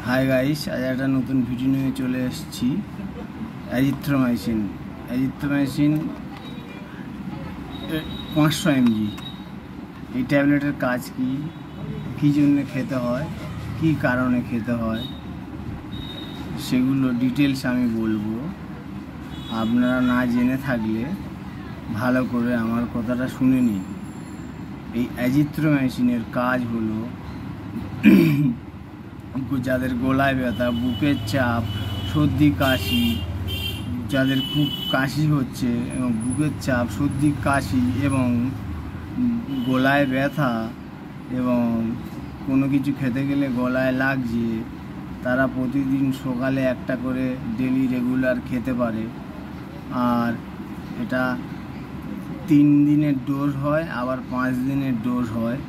Hi guys, আজ একটা নতুন ভিডিও নিয়ে চলে এসেছি। Azithromycin 500 mg। এই ট্যাবলেটের কাজ কি, কী জন্য খেতে হয়, কি কারণে খেতে হয়, সেগুলো ডিটেলস আমি বলবো। আপনারা না জেনে থাকলে ভালো করে আমার কথাটা শুনে নিন। এই অ্যাজিথ্রোমাইসিনের কাজ হলো যাদের গলায় ব্যথা, বুকের চাপ, সর্দি কাশি, যাদের খুব কাশি হচ্ছে এবং বুকের চাপ, সর্দি কাশি এবং গলায় ব্যথা এবং কোনো কিছু খেতে গেলে গলায় লাগছে, তারা প্রতিদিন সকালে একটা করে ডেলি রেগুলার খেতে পারে। আর এটা 3 দিনের ডোজ হয়, আবার 5 দিনের ডোজ হয়।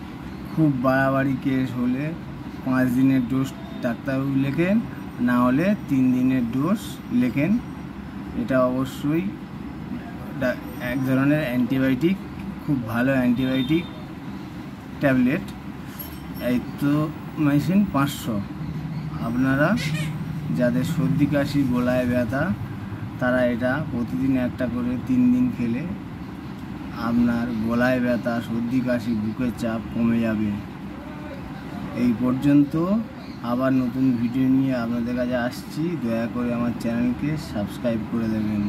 খুব বাড়াবাড়ি কেস হলে 5 দিনের ডোজ ডাক্তারবাবু লেখেন, না হলে 3 দিনের ডোজ লেখেন। এটা অবশ্যই এক ধরনের অ্যান্টিবায়োটিক, খুব ভালো অ্যান্টিবায়োটিক ট্যাবলেট। অ্যাজিথ্রোমাইসিন 500। আপনারা যাদের সর্দি কাশি, গলায় ব্যথা, তারা এটা প্রতিদিন একটা করে 3 দিন খেলে আপনার গলায় ব্যথা, সর্দি কাশি, বুকের চাপ কমে যাবে। এই পর্যন্ত। আবার নতুন ভিডিও নিয়ে আপনাদের কাছে আসছি। দয়া করে আমার চ্যানেলকে সাবস্ক্রাইব করে দেবেন।